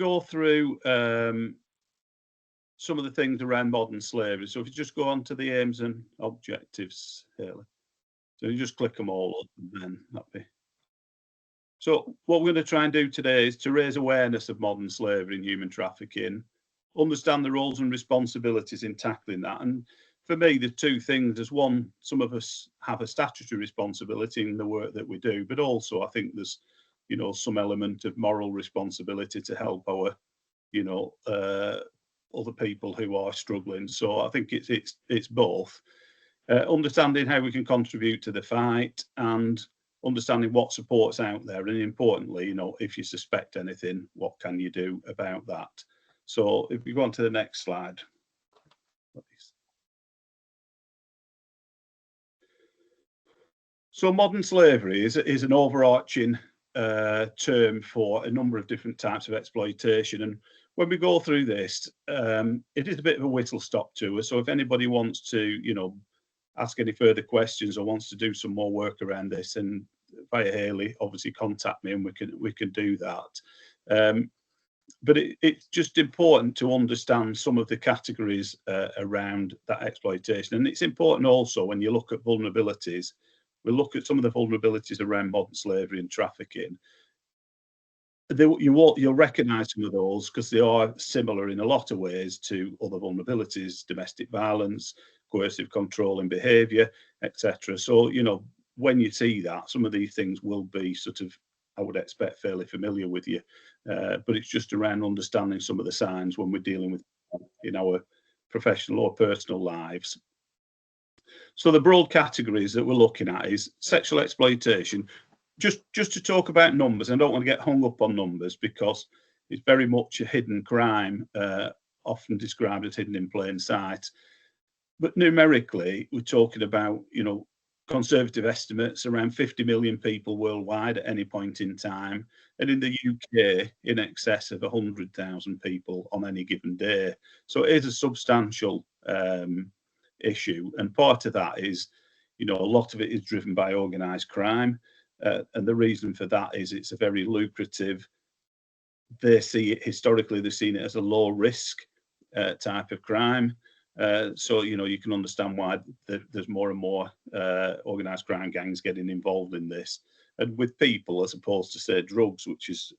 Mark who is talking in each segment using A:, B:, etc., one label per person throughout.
A: go through some of the things around modern slavery. So if you just go on to the aims and objectives, Haley. So you just click them all up and then that'd be. So what we're going to try and do today is to raise awareness of modern slavery and human trafficking, understand the roles and responsibilities in tackling that. And for me, the two things, there's one, some of us have a statutory responsibility in the work that we do, but also I think there's, some element of moral responsibility to help our, other people who are struggling. So I think it's both. Understanding how we can contribute to the fight and understanding what support's out there. And importantly, if you suspect anything, what can you do about that? So if we go on to the next slide, please. So modern slavery is an overarching term for a number of different types of exploitation. And when we go through this, it is a bit of a whistle stop tour. So if anybody wants to, ask any further questions or wants to do some more work around this, and via Haley, obviously contact me and we can do that. But it's just important to understand some of the categories around that exploitation. And it's important also when you look at vulnerabilities, we look at some of the vulnerabilities around modern slavery and trafficking. You'll recognise some of those because they are similar in a lot of ways to other vulnerabilities, domestic violence, coercive controlling behaviour, etc. So, when you see that, some of these things will be sort of, I would expect, fairly familiar with you. But it's just around understanding some of the signs when we're dealing with in our professional or personal lives. So the broad categories that we're looking at is sexual exploitation. Just to talk about numbers, I don't want to get hung up on numbers because it's very much a hidden crime, often described as hidden in plain sight. But numerically, we're talking about, conservative estimates around 50 million people worldwide at any point in time, and in the UK, in excess of 100,000 people on any given day. So it is a substantial issue, and part of that is, a lot of it is driven by organised crime, and the reason for that is it's a very lucrative. They see it historically; they've seen it as a low risk type of crime. So, you can understand why there's more and more organised crime gangs getting involved in this. And with people, as opposed to, say, drugs, which is,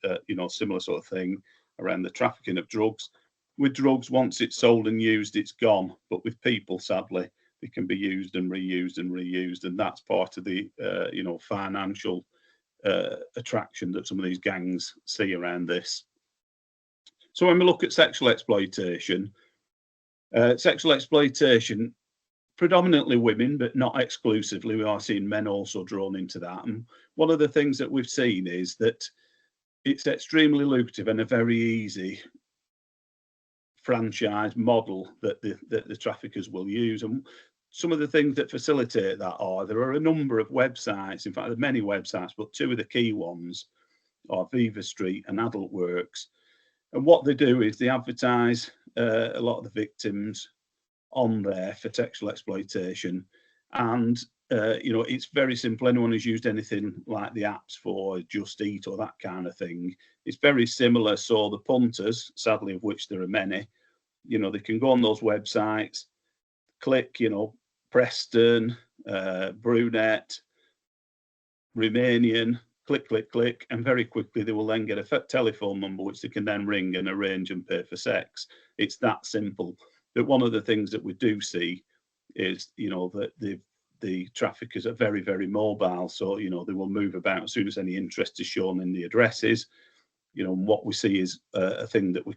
A: similar sort of thing around the trafficking of drugs. With drugs, once it's sold and used, it's gone. But with people, sadly, they can be used and reused and reused. And that's part of the, financial attraction that some of these gangs see around this. So when we look at sexual exploitation, predominantly women, but not exclusively. We are seeing men also drawn into that. And one of the things that we've seen is that it's extremely lucrative and a very easy franchise model that the traffickers will use. And some of the things that facilitate that are, there are a number of websites. In fact, there are many websites, but two of the key ones are Viva Street and Adult Works. And what they do is they advertise a lot of the victims on there for sexual exploitation. And, it's very simple. Anyone who's used anything like the apps for Just Eat or that kind of thing, it's very similar. So the punters, sadly, of which there are many, they can go on those websites, click, Preston, brunette, Romanian, click, and very quickly they will then get a telephone number which they can then ring and arrange and pay for sex. It's that simple. But one of the things that we do see is, that the traffickers are very, very mobile. So, they will move about as soon as any interest is shown in the addresses. And what we see is a thing that we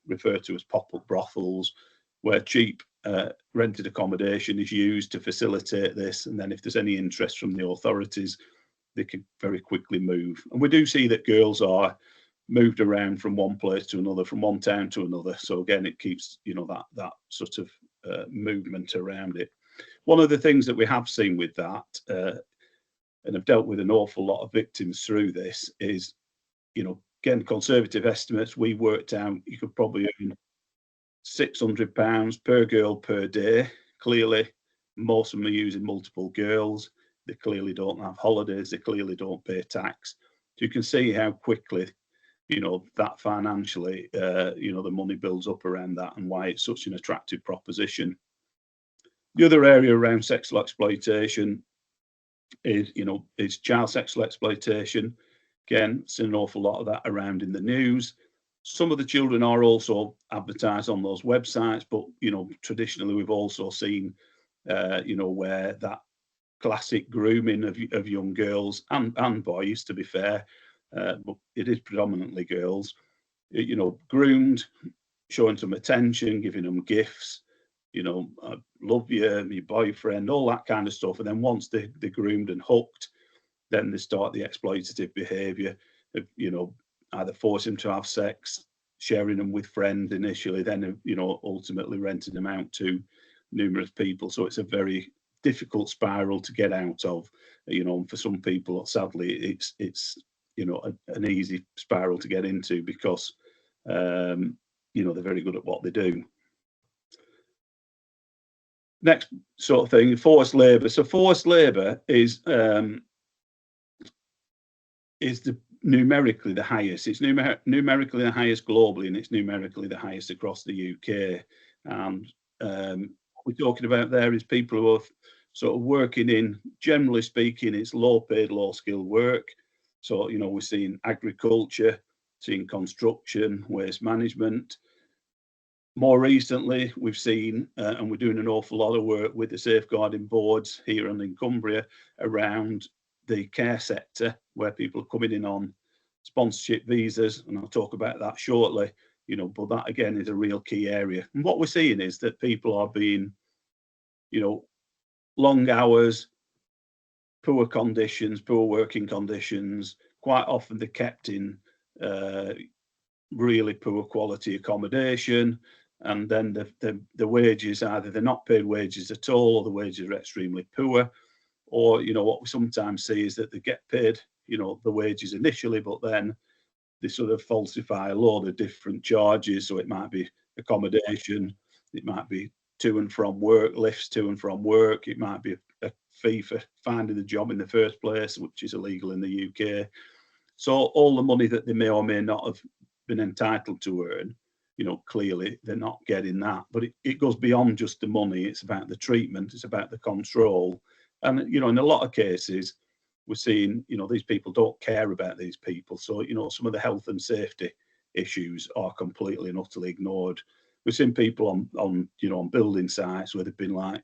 A: refer to as pop-up brothels, where cheap rented accommodation is used to facilitate this. And then if there's any interest from the authorities, they can very quickly move. And we do see that girls are moved around from one place to another, from one town to another. So again, it keeps, that sort of movement around it. One of the things that we have seen with that, and I've dealt with an awful lot of victims through this, is, again, conservative estimates, we worked out you could probably earn £600 per girl per day. Clearly, most of them are using multiple girls. They clearly don't have holidays. They clearly don't pay tax. So you can see how quickly that financially, the money builds up around that, and why it's such an attractive proposition. The other area around sexual exploitation is child sexual exploitation. Again, seen an awful lot of that around in the news. Some of the children are also advertised on those websites, but traditionally we've also seen where that classic grooming of young girls and boys, to be fair, but it is predominantly girls, groomed, showing some attention, giving them gifts, I love you, my boyfriend, all that kind of stuff. And then once they're groomed and hooked, then they start the exploitative behaviour of, either force them to have sex, sharing them with friends initially, then, ultimately renting them out to numerous people. So it's a very difficult spiral to get out of, for some people, sadly, it's an easy spiral to get into because, they're very good at what they do. Next sort of thing, forced labour. So forced labour is numerically the highest. It's numerically the highest globally, and it's numerically the highest across the UK. And what we're talking about there is people who are sort of working in, generally speaking, it's low paid, low skilled work. So, we're seeing agriculture, seeing construction, waste management. More recently, we've seen, and we're doing an awful lot of work with the safeguarding boards here and in Cumbria around the care sector, where people are coming in on sponsorship visas, and I'll talk about that shortly. But that again is a real key area. And what we're seeing is that people are being, long hours, poor conditions, poor working conditions. Quite often they're kept in really poor quality accommodation, and then the wages, either they're not paid wages at all, or the wages are extremely poor, or what we sometimes see is that they get paid the wages initially, but then they sort of falsify a load of different charges. So it might be accommodation, it might be to and from work, lifts to and from work, it might be a fee for finding the job in the first place, which is illegal in the UK. So all the money that they may or may not have been entitled to earn, clearly they're not getting that. But it goes beyond just the money. It's about the treatment, it's about the control. And, in a lot of cases, we're seeing, these people don't care about these people. So, some of the health and safety issues are completely and utterly ignored. We've seen people on building sites where they've been like,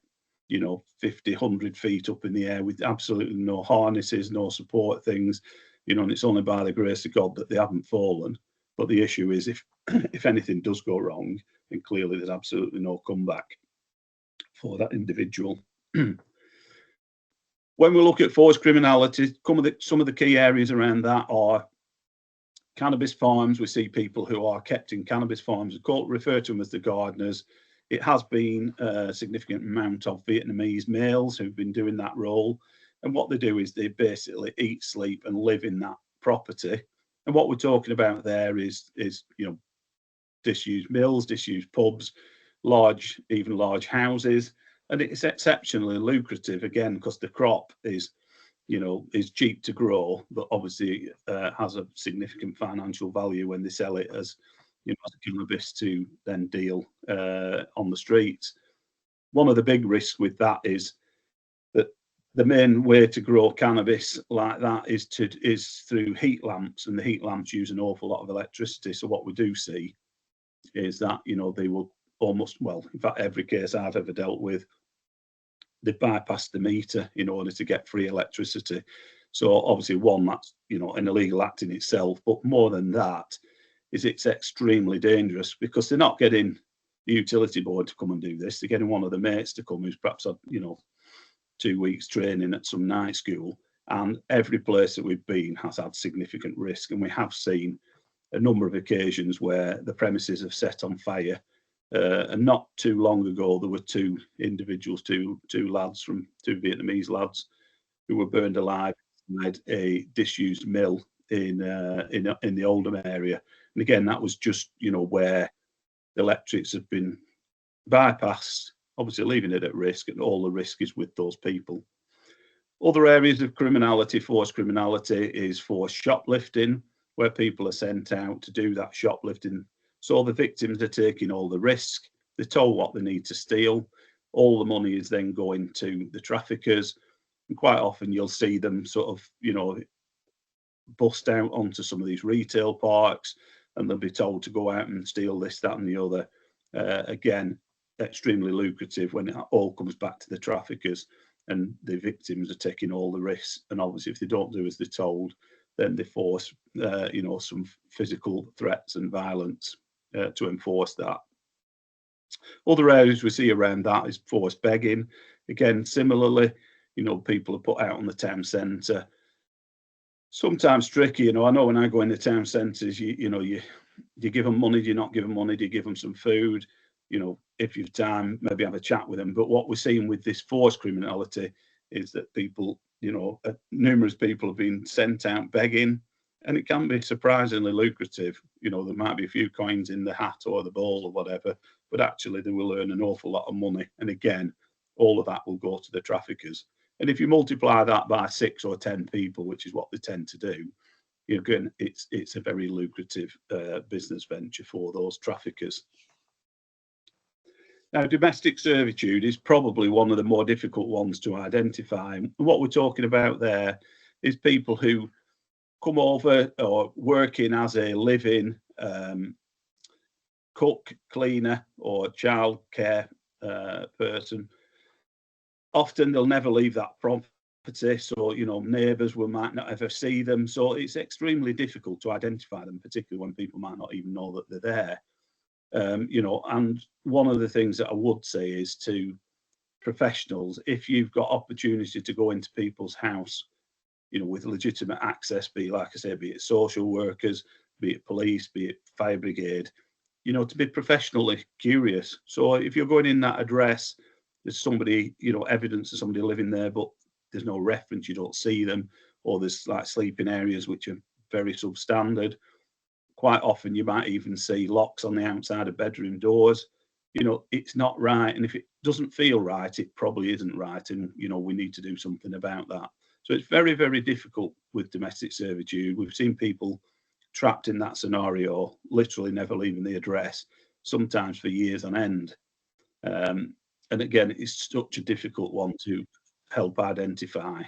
A: 50, 100 feet up in the air with absolutely no harnesses, no support things, and it's only by the grace of God that they haven't fallen. But the issue is if anything does go wrong, then clearly there's absolutely no comeback for that individual. When we look at forced criminality, some of the key areas around that are cannabis farms. We see people who are kept in cannabis farms, refer to them as the gardeners. It has been a significant amount of Vietnamese males who've been doing that role. And what they do is they basically eat, sleep, and live in that property. And what we're talking about there is disused mills, disused pubs, even large houses. And it's exceptionally lucrative, again, because the crop is cheap to grow, but obviously has a significant financial value when they sell it as cannabis to then deal on the streets. One of the big risks with that is that the main way to grow cannabis like that is through heat lamps, and the heat lamps use an awful lot of electricity. So what we do see is that they will almost, well, in fact, every case I've ever dealt with, they bypass the meter in order to get free electricity. So obviously, one, that's an illegal act in itself, but more than that is it's extremely dangerous, because they're not getting the utility board to come and do this. They're getting one of the mates to come who's perhaps had 2 weeks training at some night school. And every place that we've been has had significant risk, and we have seen a number of occasions where the premises have set on fire. And not too long ago, there were two individuals, two Vietnamese lads, who were burned alive inside a disused mill in the Oldham area. And again, that was just where the electrics have been bypassed, obviously leaving it at risk, and all the risk is with those people. Other areas of criminality, forced criminality, is forced shoplifting. where people are sent out to do that shoplifting. So the victims are taking all the risk. They're told what they need to steal. All the money is then going to the traffickers. And quite often you'll see them sort of, bust out onto some of these retail parks, and they'll be told to go out and steal this, that, and the other. Again, extremely lucrative when it all comes back to the traffickers, and the victims are taking all the risks. And obviously, if they don't do as they're told, then they force, some physical threats and violence to enforce that. Other areas we see around that is forced begging. Again, similarly, people are put out on the town centre. Sometimes tricky, I know when I go in the town centres, you give them money, do you not give them money, do you give them some food? If you've time, maybe have a chat with them. But what we're seeing with this forced criminality is that people, numerous people have been sent out begging, and it can be surprisingly lucrative. There might be a few coins in the hat or the bowl or whatever, but actually they will earn an awful lot of money. And again, all of that will go to the traffickers. And if you multiply that by 6 or 10 people, which is what they tend to do, again, it's a very lucrative business venture for those traffickers. Now, domestic servitude is probably one of the more difficult ones to identify. And what we're talking about there is people who come over or working as a living cook, cleaner, or childcare person. Often they'll never leave that property, so neighbours might not ever see them. So it's extremely difficult to identify them, particularly when people might not even know that they're there. And one of the things that I would say is to professionals, if you've got opportunity to go into people's house, with legitimate access, be it social workers, be it police, be it fire brigade, to be professionally curious. So if you're going in that address, there's somebody, evidence of somebody living there, but there's no reference, you don't see them, or there's like sleeping areas which are very substandard. Quite often you might even see locks on the outside of bedroom doors. It's not right. And if it doesn't feel right, it probably isn't right. And, we need to do something about that. So it's very, very difficult with domestic servitude. We've seen people trapped in that scenario, literally never leaving the address, sometimes for years on end. And again, it's such a difficult one to help identify.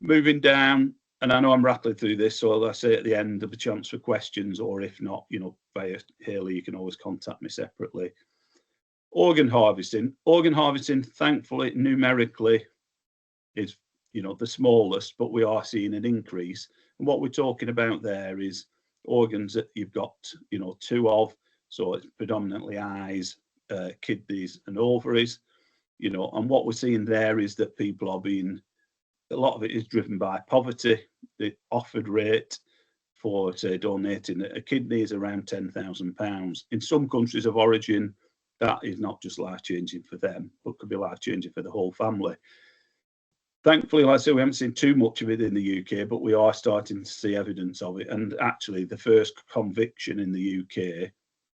A: Moving down, and I know I'm rattling through this, so I'll say at the end of a chance for questions, or if not, via Haley, you can always contact me separately. Organ harvesting. Organ harvesting, thankfully, numerically is, the smallest, but we are seeing an increase. And what we're talking about there is organs that you've got, 2 of, so it's predominantly eyes, kidneys and ovaries, and what we're seeing there is that people are being, a lot of it is driven by poverty. The offered rate for, say, donating a kidney is around £10,000. In some countries of origin, that is not just life-changing for them, but could be life-changing for the whole family. Thankfully, like I say, we haven't seen too much of it in the UK, but we are starting to see evidence of it. And actually, the first conviction in the UK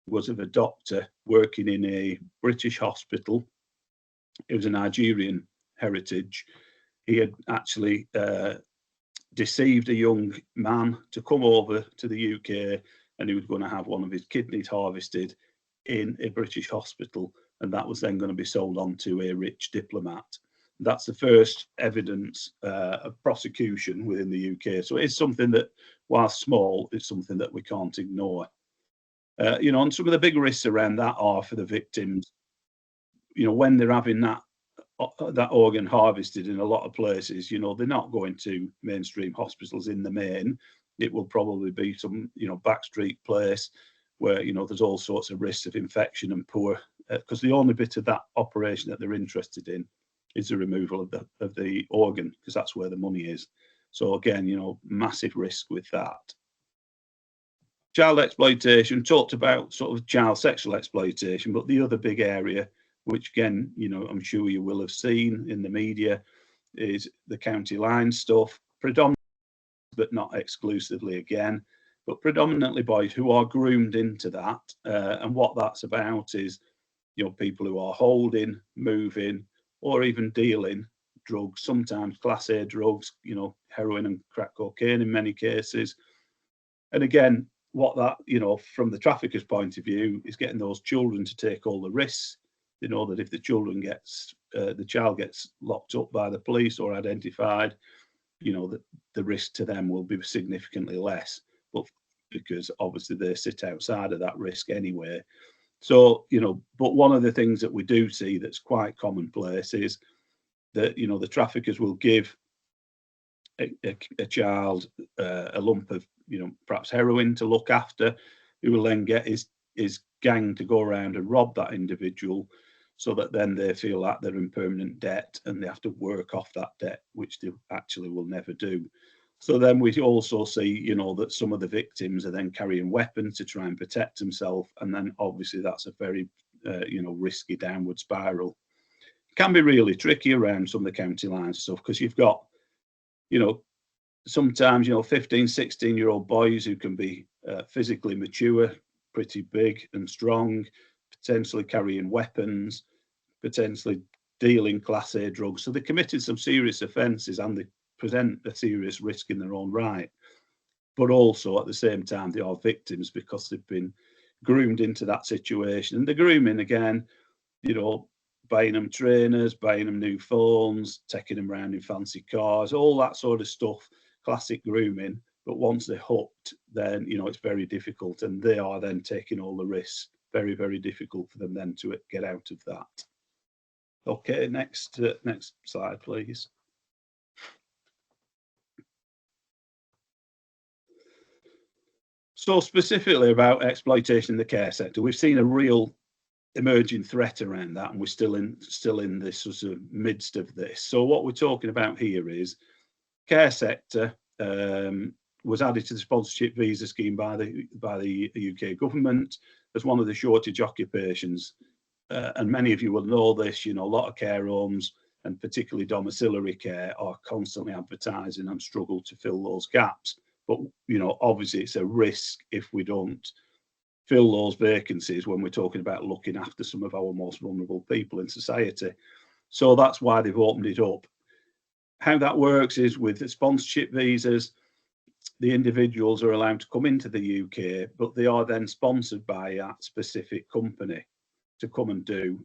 A: was of a doctor working in a British hospital. It was a Nigerian heritage. He had actually deceived a young man to come over to the UK, and he was going to have one of his kidneys harvested in a British hospital, and that was then going to be sold on to a rich diplomat. That's the first evidence of prosecution within the UK. So it's something that, while small, it's something that we can't ignore. And some of the big risks around that are for the victims. When they're having that organ harvested in a lot of places, they're not going to mainstream hospitals in the main. It will probably be some, backstreet place where, there's all sorts of risks of infection and poor, because the only bit of that operation that they're interested in is the removal of the organ, because that's where the money is. So again, massive risk with that. Child exploitation, talked about sort of child sexual exploitation, but the other big area, which again, I'm sure you will have seen in the media, is the county line stuff, predominantly, but not exclusively again, but predominantly boys who are groomed into that. And what that's about is, people who are holding, moving, or even dealing drugs, sometimes Class A drugs, heroin and crack cocaine in many cases. And again, what that, from the trafficker's point of view, is getting those children to take all the risks. They know that if the child gets locked up by the police or identified, that the risk to them will be significantly less. But because obviously they sit outside of that risk anyway. So, but one of the things that we do see that's quite commonplace is that, the traffickers will give a child a lump of, perhaps heroin to look after, who will then get his gang to go around and rob that individual, so that then they feel like they're in permanent debt and they have to work off that debt, which they actually will never do. So then we also see, that some of the victims are then carrying weapons to try and protect themselves. And then obviously that's a very, risky downward spiral. It can be really tricky around some of the county line stuff, because you've got, sometimes, 15, 16-year-old boys who can be physically mature, pretty big and strong, potentially carrying weapons, potentially dealing Class A drugs. So they committed some serious offences and they present a serious risk in their own right. But also at the same time, they are victims because they've been groomed into that situation. And the grooming, again, buying them trainers, buying them new phones, taking them around in fancy cars, all that sort of stuff, classic grooming. But once they're hooked, then, it's very difficult. And they are then taking all the risks. Very, very difficult for them then to get out of that. Okay, next slide, please. So specifically about exploitation in the care sector, we've seen a real emerging threat around that, and we're still in this sort of midst of this. So what we're talking about here is care sector was added to the sponsorship visa scheme by the UK government as one of the shortage occupations. And many of you will know this, a lot of care homes and particularly domiciliary care are constantly advertising and struggle to fill those gaps. But, obviously it's a risk if we don't fill those vacancies when we're talking about looking after some of our most vulnerable people in society. So that's why they've opened it up. How that works is with the sponsorship visas, the individuals are allowed to come into the UK, but they are then sponsored by a specific company to come and do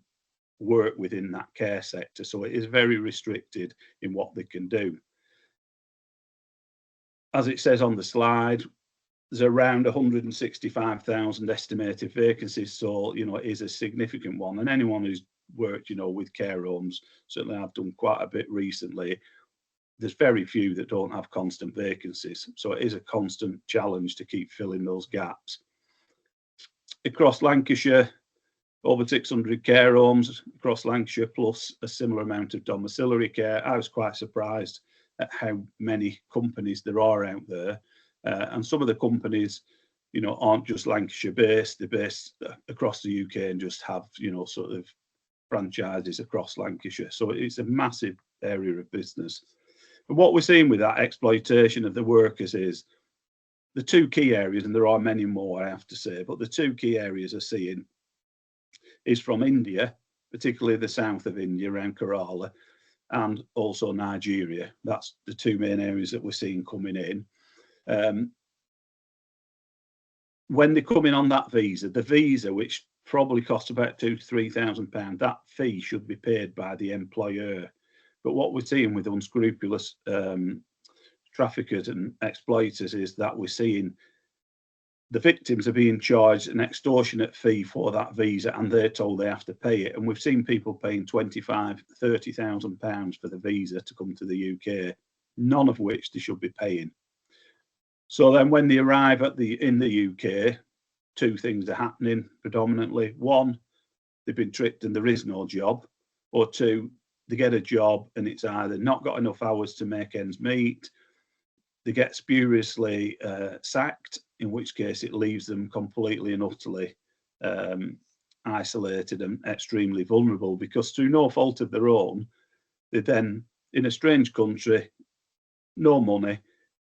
A: work within that care sector. So it is very restricted in what they can do. As it says on the slide, there's around 165,000 estimated vacancies. So, it is a significant one. And anyone who's worked, with care homes, certainly I've done quite a bit recently, there's very few that don't have constant vacancies. So it is a constant challenge to keep filling those gaps. Across Lancashire, over 600 care homes across Lancashire, plus a similar amount of domiciliary care. I was quite surprised at how many companies there are out there. And some of the companies, aren't just Lancashire based, they're based across the UK and just have, sort of franchises across Lancashire. So it's a massive area of business. And what we're seeing with that exploitation of the workers is the two key areas, and there are many more, I have to say, but the two key areas are seeing is from India, particularly the south of India around Kerala, and also Nigeria. That's the two main areas that we're seeing coming in. When they come in on that visa, the visa, which probably costs about £2,000 to £3,000, that fee should be paid by the employer. But what we're seeing with unscrupulous traffickers and exploiters is that we're seeing the victims are being charged an extortionate fee for that visa, and they're told they have to pay it. And we've seen people paying £25,000, £30,000 for the visa to come to the UK, none of which they should be paying. So then when they arrive in the UK, two things are happening predominantly. One, they've been tricked and there is no job. Or two, they get a job and it's either not got enough hours to make ends meet, they get spuriously sacked, in which case it leaves them completely and utterly isolated and extremely vulnerable, because through no fault of their own, they're then in a strange country, no money,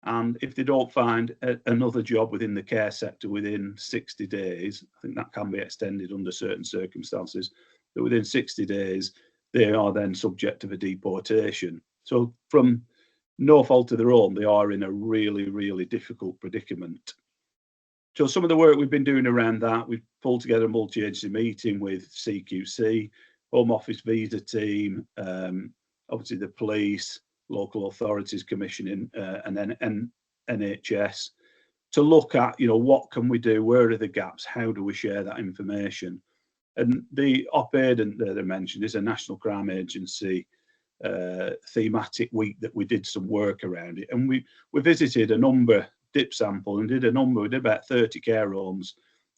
A: and if they don't find another job within the care sector within 60 days, I think that can be extended under certain circumstances, but within 60 days, they are then subject to a deportation. So from no fault of their own, they are in a really, really difficult predicament. So some of the work we've been doing around that, we've pulled together a multi-agency meeting with CQC, Home Office visa team, obviously the police, local authorities commissioning, and then NHS, to look at, what can we do, where are the gaps, how do we share that information? And the op-ed that I mentioned is a National Crime Agency thematic week that we did some work around it, and we visited a number, dip sample, and we did about 30 care homes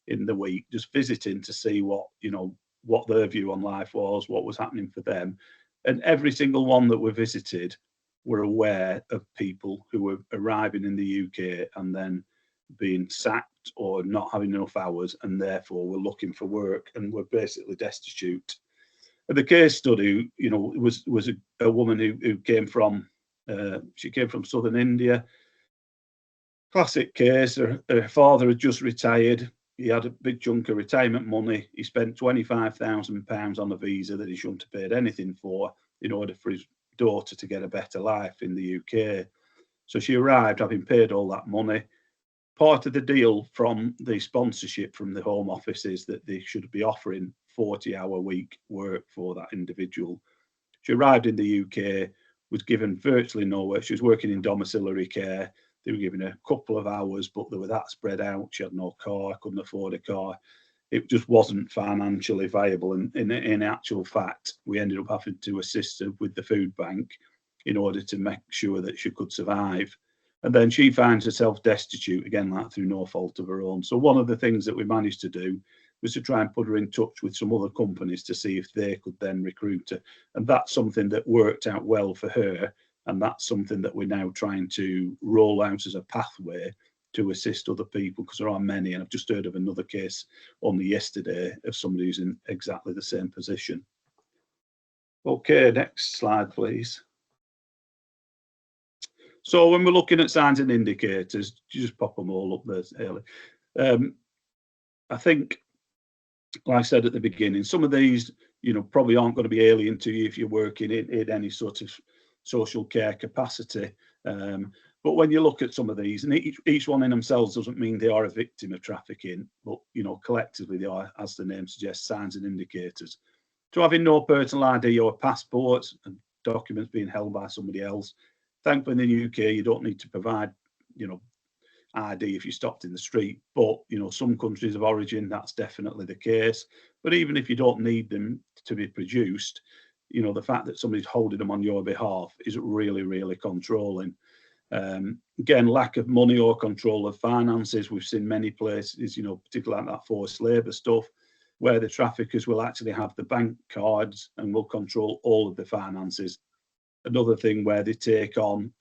A: in the week, just visiting to see what their view on life was, what was happening for them. And every single one that we visited were aware of people who were arriving in the UK and then being sacked or not having enough hours, and therefore were looking for work and were basically destitute. The case study, was a woman who came from southern India. Classic case. Her father had just retired. He had a big chunk of retirement money. He spent £25,000 on a visa that he shouldn't have paid anything for in order for his daughter to get a better life in the UK. So she arrived having paid all that money. Part of the deal from the sponsorship from the Home Office is that they should be offering 40-hour week work for that individual. She arrived in the UK, was given virtually no work. She was working in domiciliary care. They were giving her a couple of hours, but they were that spread out. She had no car, couldn't afford a car. It just wasn't financially viable. And in actual fact, we ended up having to assist her with the food bank in order to make sure that she could survive. And then she finds herself destitute, again, like through no fault of her own. So one of the things that we managed to do was to try and put her in touch with some other companies to see if they could then recruit her. And that's something that worked out well for her. And that's something that we're now trying to roll out as a pathway to assist other people, because there are many. And I've just heard of another case only yesterday of somebody who's in exactly the same position. Okay, next slide, please. So when we're looking at signs and indicators, just pop them all up there, Haley. I think, like I said at the beginning, some of these, probably aren't going to be alien to you if you're working in any sort of social care capacity. But when you look at some of these, and each one in themselves doesn't mean they are a victim of trafficking, but, collectively they are, as the name suggests, signs and indicators. So having no personal ID or passports and documents being held by somebody else. Thankfully, in the UK, you don't need to provide, ID if you stopped in the street. But, some countries of origin, that's definitely the case. But even if you don't need them to be produced, the fact that somebody's holding them on your behalf is really, really controlling. Again, lack of money or control of finances. We've seen many places, particularly like that forced labour stuff, where the traffickers will actually have the bank cards and will control all of the finances. Another thing where they take on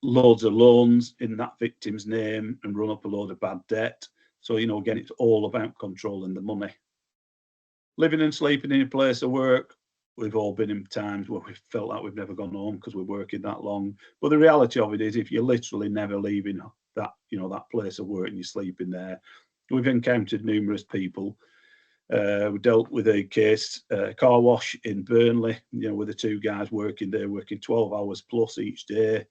A: loads of loans in that victim's name and run up a load of bad debt. So, again, it's all about controlling the money. Living and sleeping in a place of work. We've all been in times where we've felt like we've never gone home because we're working that long. But the reality of it is, if you're literally never leaving that, that place of work and you're sleeping there, we've encountered numerous people. We dealt with a case, car wash in Burnley, with the two guys working there, working 12 hours plus each day.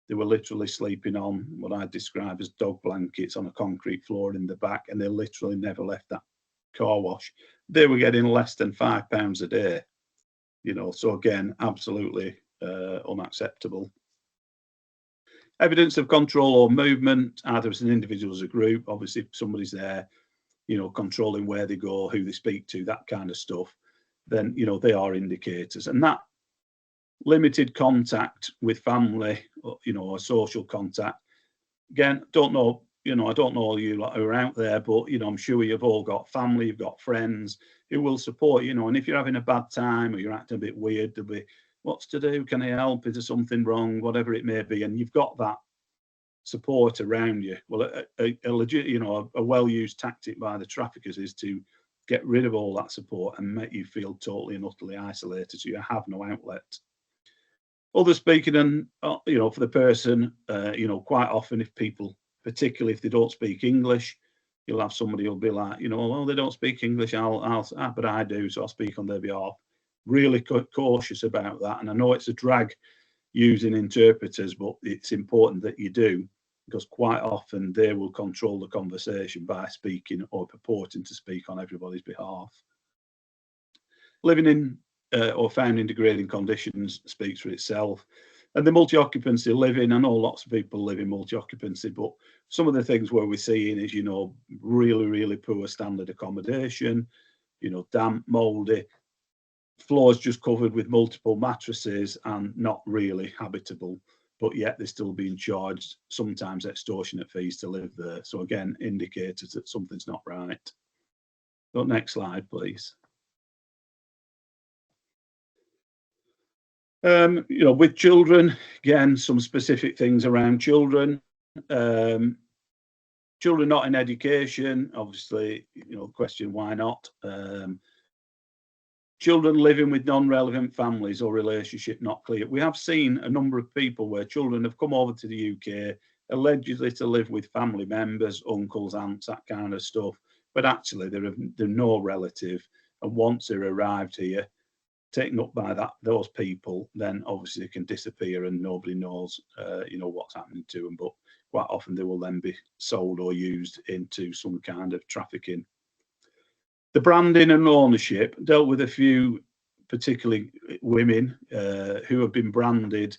A: They were literally sleeping on what I describe as dog blankets on a concrete floor in the back, and they literally never left that car wash. They were getting less than £5 a day, so again, absolutely unacceptable. Evidence of control or movement, either as an individual or as a group. Obviously, if somebody's there, controlling where they go, who they speak to, that kind of stuff, then, they are indicators. And that limited contact with family, or social contact, again, don't know, I don't know all you lot who are out there, but, I'm sure you've all got family, you've got friends who will support, and if you're having a bad time or you're acting a bit weird, there'll be, what's to do? Can I help? Is there something wrong? Whatever it may be. And you've got that support around you. Well, a legit, a well-used tactic by the traffickers is to get rid of all that support and make you feel totally and utterly isolated, so you have no outlet. Other speaking, and for the person, quite often if people, particularly if they don't speak English, you'll have somebody who'll be like, well, they don't speak English, but I do, so I'll speak on their behalf. really cautious about that. And I know it's a drag using interpreters, but it's important that you do, because quite often they will control the conversation by speaking or purporting to speak on everybody's behalf. Living in or found in degrading conditions speaks for itself. And the multi-occupancy living, I know lots of people live in multi-occupancy, but some of the things where we're seeing is, you know, really, really poor standard accommodation, you know, damp, mouldy, floors just covered with multiple mattresses and not really habitable, but yet they're still being charged sometimes extortionate fees to live there. So again, indicators that something's not right. So next slide, please. You know, with children, again, some specific things around children. Children not in education, obviously, you know, question why not. Children living with non-relevant families or relationship not clear. We have seen a number of people where children have come over to the UK allegedly to live with family members, uncles, aunts, that kind of stuff, but actually they're no relative, and once they're arrived here, taken up by those people, then obviously they can disappear and nobody knows, you know, what's happening to them. But quite often they will then be sold or used into some kind of trafficking. The branding and ownership, dealt with a few, particularly women, who have been branded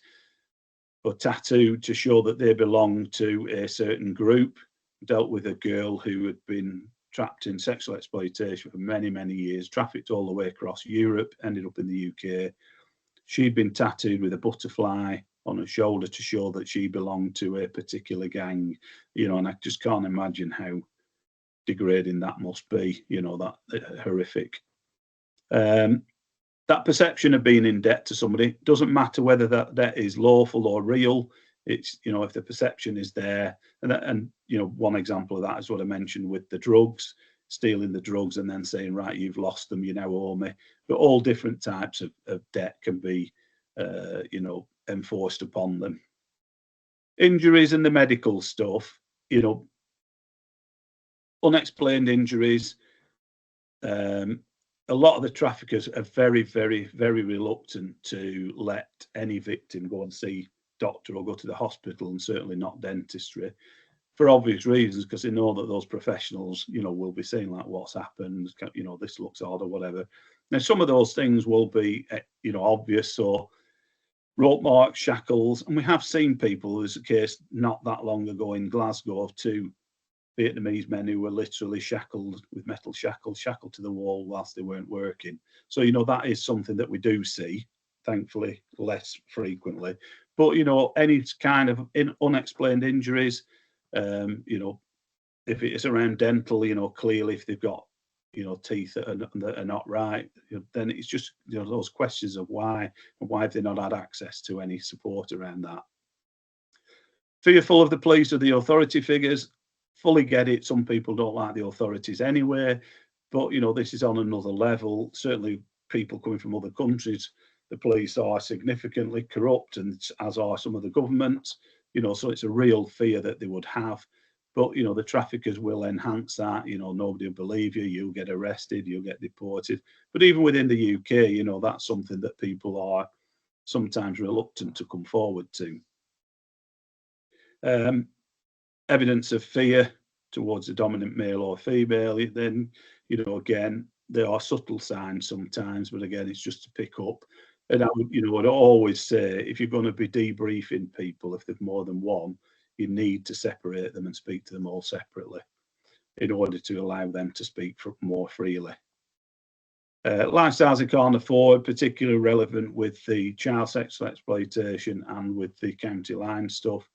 A: or tattooed to show that they belong to a certain group. Dealt with a girl who had been trapped in sexual exploitation for many, many years, trafficked all the way across Europe, ended up in the UK. She'd been tattooed with a butterfly on her shoulder to show that she belonged to a particular gang, you know, and I just can't imagine how degrading that must be, you know, that horrific. That perception of being in debt to somebody, doesn't matter whether that debt is lawful or real. It's, you know, if the perception is there, and you know, one example of that is what I mentioned with the drugs, stealing the drugs and then saying, right, you've lost them, you now owe me. But all different types of debt can be, you know, enforced upon them. Injuries and the medical stuff, you know, unexplained injuries. A lot of the traffickers are very, very, very reluctant to let any victim go and see doctor or go to the hospital, and certainly not dentistry, for obvious reasons, because they know that those professionals, you know, will be saying like, what's happened, you know, this looks odd or whatever. Now, some of those things will be, you know, obvious, so rope marks, shackles, and we have seen people, there's a case not that long ago in Glasgow of two Vietnamese men who were literally shackled with metal shackles, shackled to the wall whilst they weren't working. So, you know, that is something that we do see, thankfully, less frequently. But, you know, any kind of unexplained injuries, you know, if it's around dental, you know, clearly if they've got, you know, teeth that are not right, you know, then it's just, you know, those questions of why, and why have they not had access to any support around that. Fearful of the police or the authority figures, fully get it. Some people don't like the authorities anyway, but, you know, this is on another level. Certainly people coming from other countries, the police are significantly corrupt, and as are some of the governments, you know, so it's a real fear that they would have. But, you know, the traffickers will enhance that, you know, nobody will believe you, you'll get arrested, you'll get deported. But even within the UK, you know, that's something that people are sometimes reluctant to come forward to. Evidence of fear towards the dominant male or female, then, you know, again, there are subtle signs sometimes, but again, it's just to pick up. And I would, you know, I'd always say, if you're going to be debriefing people, if there's more than one, you need to separate them and speak to them all separately in order to allow them to speak more freely. Lifestyles they can't afford, particularly relevant with the child sexual exploitation and with the county line stuff.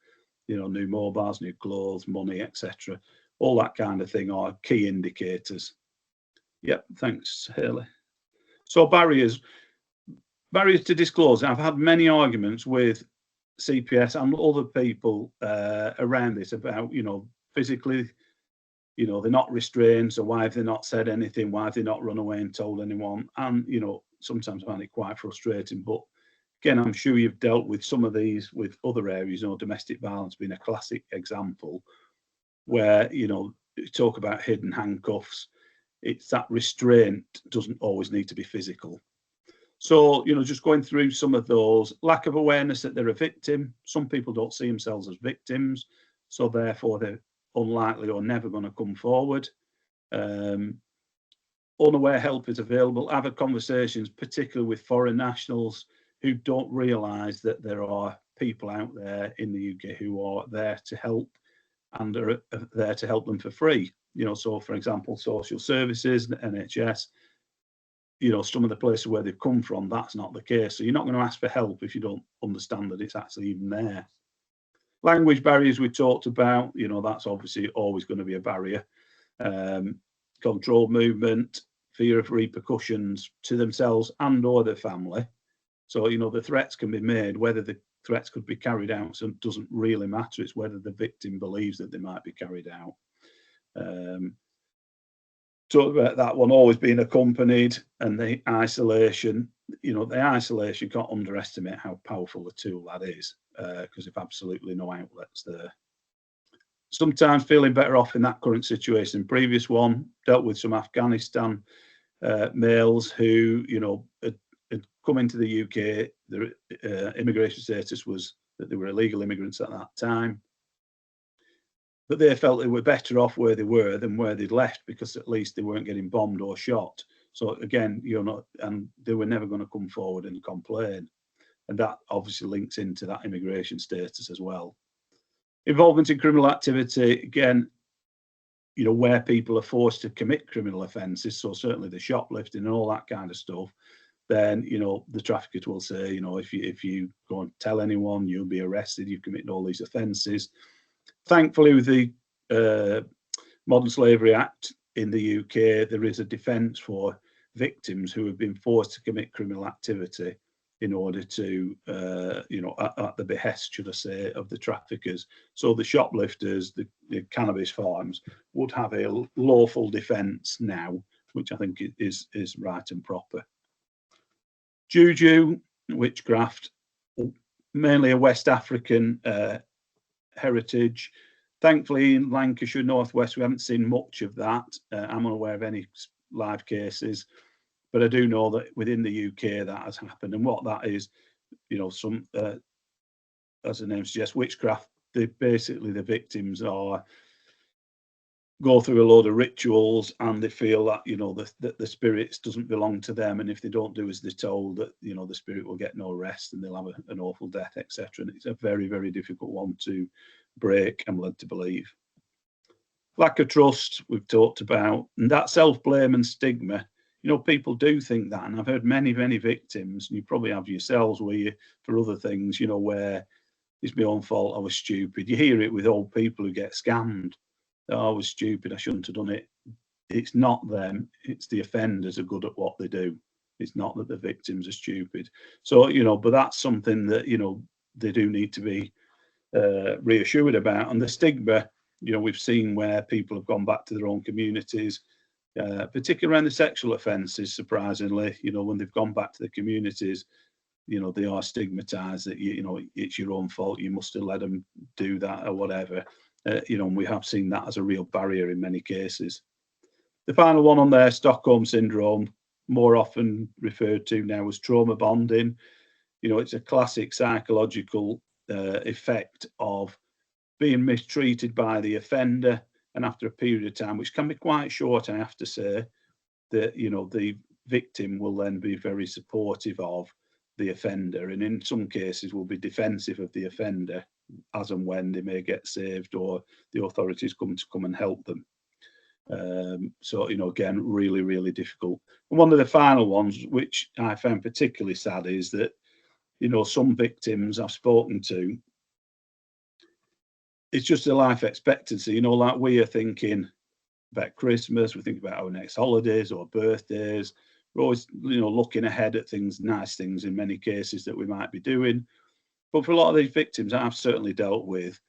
A: You know, new mobiles, new clothes, money, etc. All that kind of thing are key indicators. Yep, thanks, Haley. So barriers to disclose. I've had many arguments with CPS and other people around this about, you know, physically, you know, they're not restrained, so why have they not said anything? Why have they not run away and told anyone? And, you know, sometimes I find it quite frustrating, but again, I'm sure you've dealt with some of these with other areas, you know, domestic violence being a classic example where, you know, you talk about hidden handcuffs. It's that restraint doesn't always need to be physical. So, just going through some of those: lack of awareness that they're a victim. Some people don't see themselves as victims, so therefore they're unlikely or never going to come forward. Unaware help is available. Have conversations, particularly with foreign nationals who don't realise that there are people out there in the UK who are there to help and are there to help them for free. So for example, social services, the NHS, some of the places where they've come from, that's not the case. So you're not going to ask for help if you don't understand that it's actually even there. Language barriers we talked about, that's obviously always going to be a barrier. Controlled movement, fear of repercussions to themselves and or their family. So, the threats can be made. Whether the threats could be carried out, so it doesn't really matter. It's whether the victim believes that they might be carried out. Talk about that one always being accompanied, and the isolation. The isolation, can't underestimate how powerful a tool that is, because if absolutely no outlets there. Sometimes feeling better off in that current situation. Previous one dealt with some Afghanistan males who, had come into the UK. Their immigration status was that they were illegal immigrants at that time. But they felt they were better off where they were than where they'd left, because at least they weren't getting bombed or shot. So again, and they were never going to come forward and complain. And that obviously links into that immigration status as well. Involvement in criminal activity, again, where people are forced to commit criminal offences, so certainly the shoplifting and all that kind of stuff, then, the traffickers will say, if you go and tell anyone, you'll be arrested, you've committed all these offences. Thankfully, with the Modern Slavery Act in the UK, there is a defence for victims who have been forced to commit criminal activity in order to, at the behest, should I say, of the traffickers. So the shoplifters, the cannabis farms would have a lawful defence now, which I think is right and proper. Juju, witchcraft, mainly a West African heritage. Thankfully, in Lancashire, Northwest, we haven't seen much of that. I'm unaware of any live cases, but I do know that within the UK that has happened. And what that is, some, as the name suggests, witchcraft. Basically, the victims go through a load of rituals, and they feel that that the spirits doesn't belong to them, and if they don't do as they're told, that the spirit will get no rest and they'll have an awful death, etc. And it's a very, very difficult one to break, I'm led to believe. Lack of trust we've talked about, and that self-blame and stigma. People do think that, and I've heard many, many victims, and you probably have yourselves, where you, for other things, where it's my own fault, I was stupid. You hear it with old people who get scammed. Oh, I was stupid, I shouldn't have done it. It's not them, it's the offenders are good at what they do. It's not that the victims are stupid. So, but that's something that, they do need to be reassured about. And the stigma, we've seen where people have gone back to their own communities, particularly around the sexual offences, surprisingly, when they've gone back to the communities, they are stigmatised that, it's your own fault, you must have let them do that or whatever. And we have seen that as a real barrier in many cases. The final one on there, Stockholm Syndrome, more often referred to now as trauma bonding. It's a classic psychological effect of being mistreated by the offender, and after a period of time, which can be quite short, I have to say, that the victim will then be very supportive of the offender, and in some cases will be defensive of the offender as and when they may get saved or the authorities come and help them. So again, really, really difficult. And one of the final ones, which I found particularly sad, is that some victims I've spoken to, it's just a life expectancy. Like we are thinking about Christmas, we think about our next holidays or birthdays. We're always, looking ahead at things, nice things in many cases that we might be doing. But for a lot of these victims that I've certainly dealt with,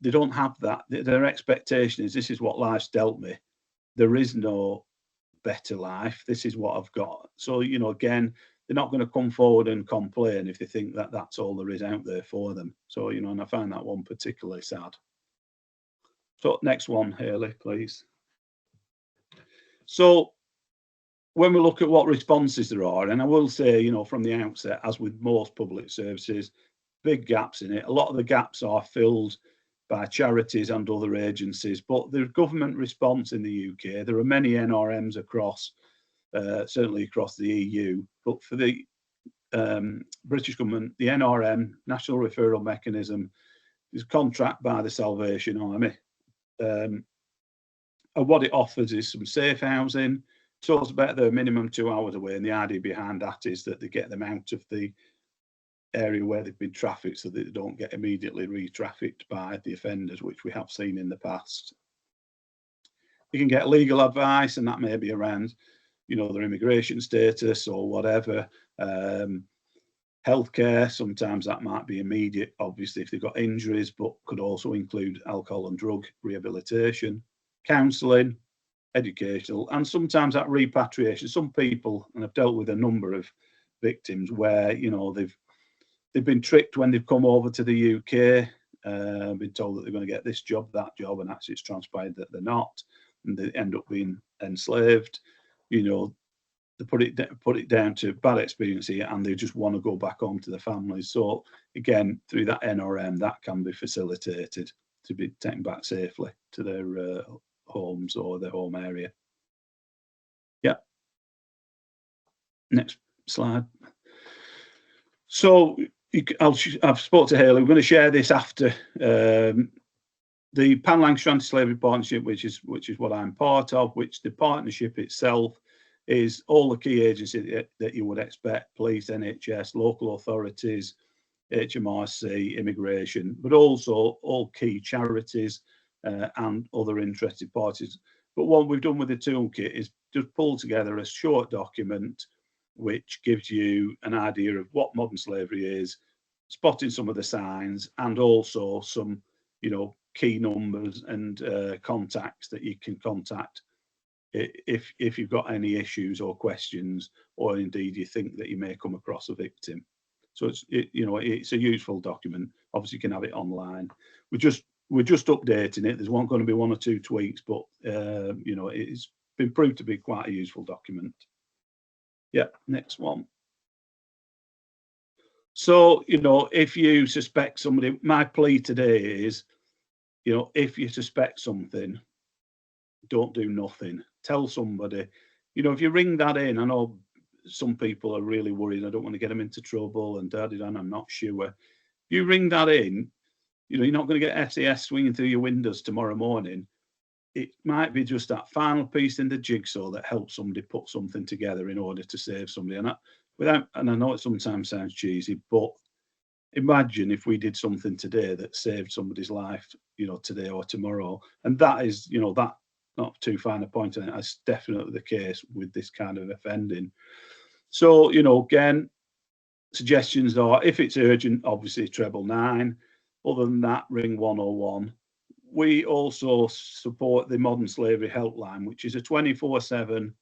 A: they don't have that. Their expectation is, this is what life's dealt me. There is no better life. This is what I've got. So, again, they're not going to come forward and complain if they think that that's all there is out there for them. So, and I find that one particularly sad. So next one, Hayley, please. So when we look at what responses there are, and I will say, you know, from the outset, as with most public services, big gaps in it. A lot of the gaps are filled by charities and other agencies, but the government response in the UK, there are many NRMs across, certainly across the EU, but for the British government, the NRM, National Referral Mechanism, is a contract by the Salvation Army. And what it offers is some safe housing, talks about the minimum 2 hours away, and the idea behind that is that they get them out of the area where they've been trafficked so that they don't get immediately re-trafficked by the offenders, which we have seen in the past. You can get legal advice, and that may be around, you know, their immigration status or whatever. Healthcare, sometimes that might be immediate, obviously, if they've got injuries, but could also include alcohol and drug rehabilitation, counselling, educational, and sometimes that repatriation. Some people, and I've dealt with a number of victims where, you know, they've been tricked when they've come over to the UK, been told that they're going to get this job, that job, and actually it's transpired that they're not, and they end up being enslaved. You know, they put it down to bad experience here, and they just want to go back home to their families. So again, through that NRM, that can be facilitated to be taken back safely to their homes or their home area. Yeah. Next slide. So I've spoke to Haley. We're going to share this after the Pan-Lancashire Anti Slavery Partnership, which is what I'm part of. Which the partnership itself is all the key agencies that you would expect: police, NHS, local authorities, HMRC, immigration, but also all key charities and other interested parties. But what we've done with the toolkit is just pull together a short document which gives you an idea of what modern slavery is, spotting some of the signs, and also some, you know, key numbers and contacts that you can contact if you've got any issues or questions, or indeed you think that you may come across a victim. So it's a useful document. Obviously, you can have it online. We're just updating it. There's going to be 1 or 2 tweaks, but you know, it's been proved to be quite a useful document. Yeah, next one. So, you know, if you suspect somebody, my plea today is, you know, if you suspect something, don't do nothing. Tell somebody. You know, if you ring that in, I know some people are really worried. I don't want to get them into trouble and I'm not sure. If you ring that in, you know, you're not going to get SAS swinging through your windows tomorrow morning. It might be just that final piece in the jigsaw that helps somebody put something together in order to save somebody. And I know it sometimes sounds cheesy, but imagine if we did something today that saved somebody's life, you know, today or tomorrow. And that is, you know, that not too fine a point on it. That's definitely the case with this kind of offending. So, you know, again, suggestions are, if it's urgent, obviously 999. Other than that, ring 101. We also support the Modern Slavery Helpline, which is a 24/7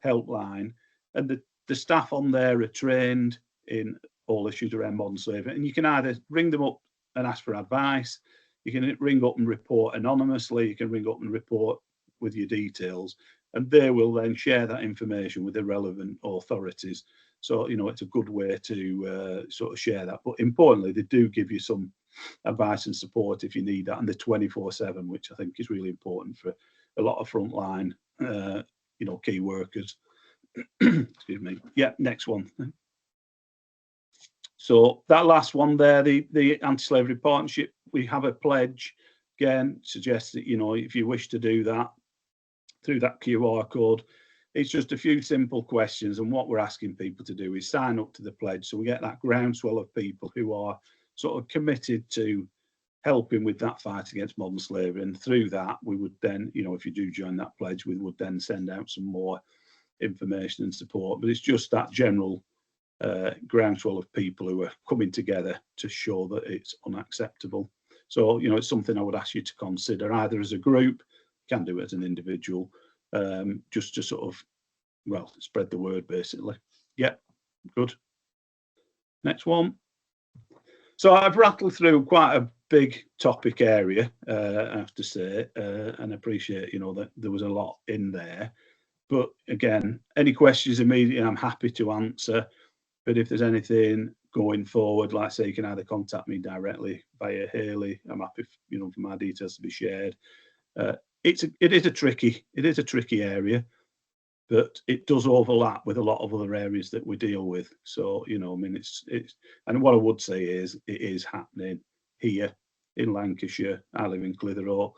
A: helpline, and the staff on there are trained in all issues around modern slavery. And you can either ring them up and ask for advice, you can ring up and report anonymously, you can ring up and report with your details, and they will then share that information with the relevant authorities. So, you know, it's a good way to sort of share that. But importantly, they do give you some advice and support if you need that, and the 24/7, which I think is really important for a lot of frontline, you know, key workers. Excuse me. Yeah, next one. So that last one there, the Anti-Slavery Partnership, we have a pledge. Again, suggests that, you know, if you wish to do that through that QR code, it's just a few simple questions, and what we're asking people to do is sign up to the pledge, so we get that groundswell of people who are sort of committed to helping with that fight against modern slavery. And through that, we would then, you know, if you do join that pledge, we would then send out some more information and support. But it's just that general groundswell of people who are coming together to show that it's unacceptable. So, you know, it's something I would ask you to consider, either as a group, you can do it as an individual, just to sort of, well, spread the word, basically. Yeah, good. Next one. So I've rattled through quite a big topic area, I have to say, and appreciate, you know, that there was a lot in there. But again, any questions immediately, I'm happy to answer. But if there's anything going forward, like I say, you can either contact me directly via Haley. I'm happy, for my details to be shared. It is a tricky area, but it does overlap with a lot of other areas that we deal with. So, I mean, it's and what I would say is it is happening here in Lancashire. I live in Clitheroe.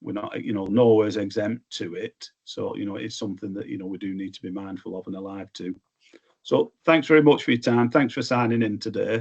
A: We're not, nowhere's exempt to it. So, it's something that, we do need to be mindful of and alive to. So thanks very much for your time. Thanks for signing in today.